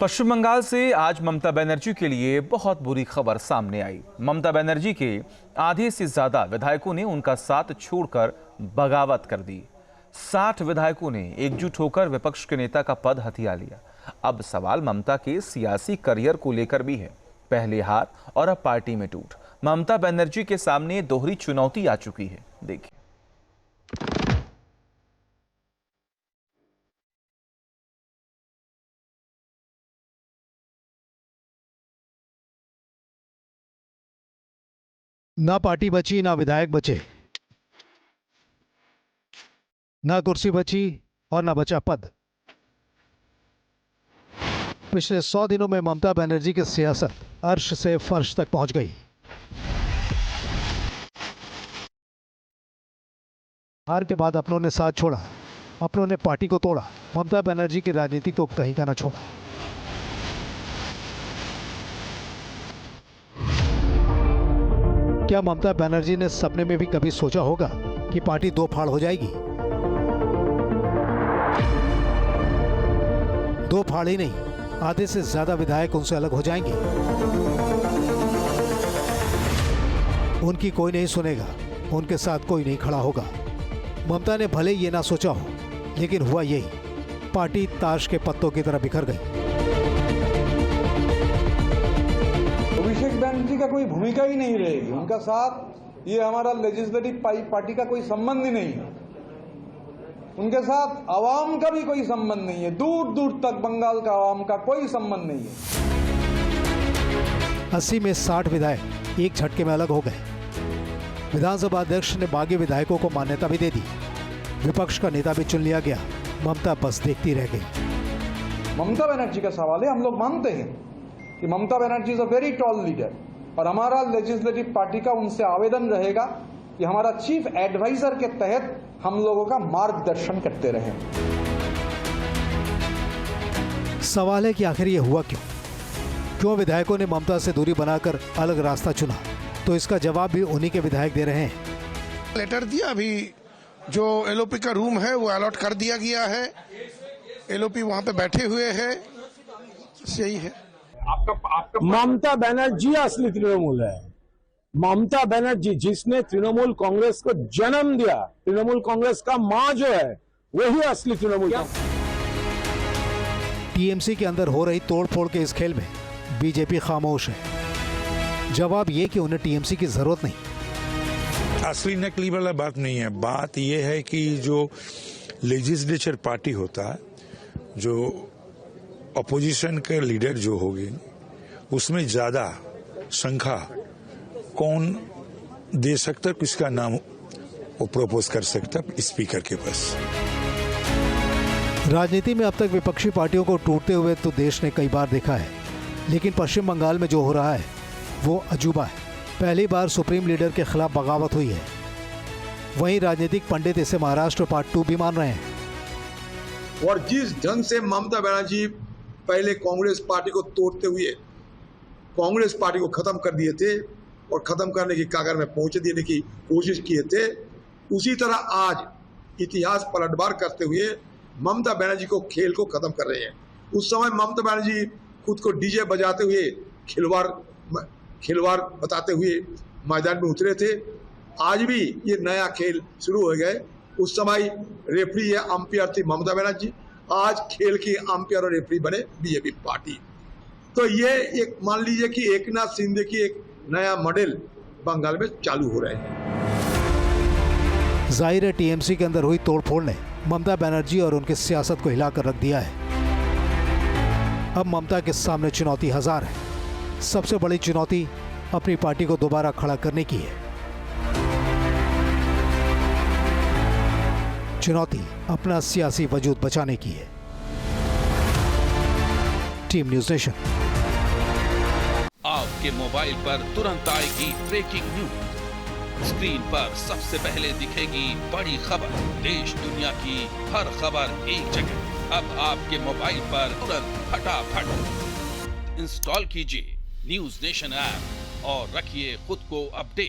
पश्चिम बंगाल से आज ममता बनर्जी के लिए बहुत बुरी खबर सामने आई। ममता बनर्जी के आधे से ज्यादा विधायकों ने उनका साथ छोड़कर बगावत कर दी। 60 विधायकों ने एकजुट होकर विपक्ष के नेता का पद हथिया लिया। अब सवाल ममता के सियासी करियर को लेकर भी है। पहले हार और अब पार्टी में टूट। ममता बनर्जी के सामने दोहरी चुनौती आ चुकी है। देखिए। ना पार्टी बची, ना विधायक बचे, ना कुर्सी बची और ना बचा पद। पिछले 100 दिनों में ममता बनर्जी की सियासत अर्श से फर्श तक पहुंच गई। हार के बाद अपनों ने साथ छोड़ा, अपनों ने पार्टी को तोड़ा। ममता बनर्जी की राजनीति तो कहीं का ना छोड़ा। क्या ममता बनर्जी ने सपने में भी कभी सोचा होगा कि पार्टी दो फाड़ हो जाएगी? दो फाड़ ही नहीं, आधे से ज्यादा विधायक उनसे अलग हो जाएंगे। उनकी कोई नहीं सुनेगा, उनके साथ कोई नहीं खड़ा होगा। ममता ने भले ये ना सोचा हो, लेकिन हुआ यही। पार्टी ताश के पत्तों की तरह बिखर गई। अभिषेक बनर्जी का कोई भूमिका ही नहीं रहेगी। उनका साथ ये हमारा लेजिस्लेटिव पार्टी का कोई संबंध ही नहीं है। उनके साथ आवाम का भी कोई संबंध नहीं है। दूर दूर तक बंगाल का आवाम का कोई संबंध नहीं है। 80 में 60 विधायक एक झटके में अलग हो गए। विधानसभा अध्यक्ष ने बागी विधायकों को मान्यता भी दे दी। विपक्ष का नेता भी चुन लिया गया। ममता बस देखती रह गई। ममता बनर्जी का सवाल है। हम लोग मानते हैं कि Mamata Banerjee is a very tall leader और हमारा लेजिस्लेटिव पार्टी का उनसे आवेदन रहेगा कि हमारा चीफ एडवाइजर के तहत हम लोगों का मार्गदर्शन करते रहें। सवाल है कि आखिर ये हुआ क्यों विधायकों ने ममता से दूरी बनाकर अलग रास्ता चुना? तो इसका जवाब भी उन्हीं के विधायक दे रहे हैं। लेटर दिया, अभी जो एलओपी का रूम है वो अलॉट कर दिया गया है। एलओपी वहां पे बैठे हुए हैं। यही है। ममता बनर्जी असली तृणमूल है। ममता बनर्जी जिसने तृणमूल कांग्रेस को जन्म दिया, तृणमूल कांग्रेस का मां जो है वही असली तृणमूल। टीएमसी के अंदर हो रही तोड़फोड़ के इस खेल में बीजेपी खामोश है। जवाब ये कि उन्हें टीएमसी की जरूरत नहीं। असली नकली वाला बात नहीं है। बात यह है कि जो लेजिस्लेचर पार्टी होता है, जो अपोजिशन के लीडर जो होंगे, उसमें ज्यादा संख्या कौन दे सकता, किसका नाम वो प्रपोज कर सकता, स्पीकर के पास। राजनीति में अब तक विपक्षी पार्टियों को टूटते हुए तो देश ने कई बार देखा है, लेकिन पश्चिम बंगाल में जो हो रहा है वो अजूबा है। पहली बार सुप्रीम लीडर के खिलाफ बगावत हुई है। वहीं राजनीतिक पंडित इसे महाराष्ट्र पार्ट 2 भी मान रहे हैं। और जिस ढंग से ममता बनर्जी पहले कांग्रेस पार्टी को तोड़ते हुए कांग्रेस पार्टी को खत्म कर दिए थे और खत्म करने की कागर में पहुंच देने की कोशिश किए थे, उसी तरह आज इतिहास पलटवार करते हुए ममता बनर्जी को खेल को खत्म कर रहे हैं। उस समय ममता बनर्जी खुद को डीजे बजाते हुए खिलवाड़ बताते हुए मैदान में उतरे थे। आज भी ये नया खेल शुरू हो गए। उस समय रेफरी या अंपायर थी ममता बनर्जी, आज खेल की अंपायर और रेफरी बने बीजेपी पार्टी। तो ये एक मान लीजिए कि एकनाथ शिंदे की एक नया मॉडल बंगाल में चालू हो रहे हैं। जाहिर है टीएमसी के अंदर हुई तोड़फोड़ ने ममता बनर्जी और उनकी सियासत को हिलाकर रख दिया है। अब ममता के सामने चुनौती हजार है। सबसे बड़ी चुनौती अपनी पार्टी को दोबारा खड़ा करने की है। चुनौती अपना सियासी वजूद बचाने की है। Team news nation. आपके मोबाइल पर तुरंत आएगी ब्रेकिंग न्यूज। स्क्रीन पर सबसे पहले दिखेगी बड़ी खबर। देश दुनिया की हर खबर एक जगह। अब आपके मोबाइल पर तुरंत फटाफट इंस्टॉल कीजिए न्यूज़ नेशन ऐप और रखिए खुद को अपडेट।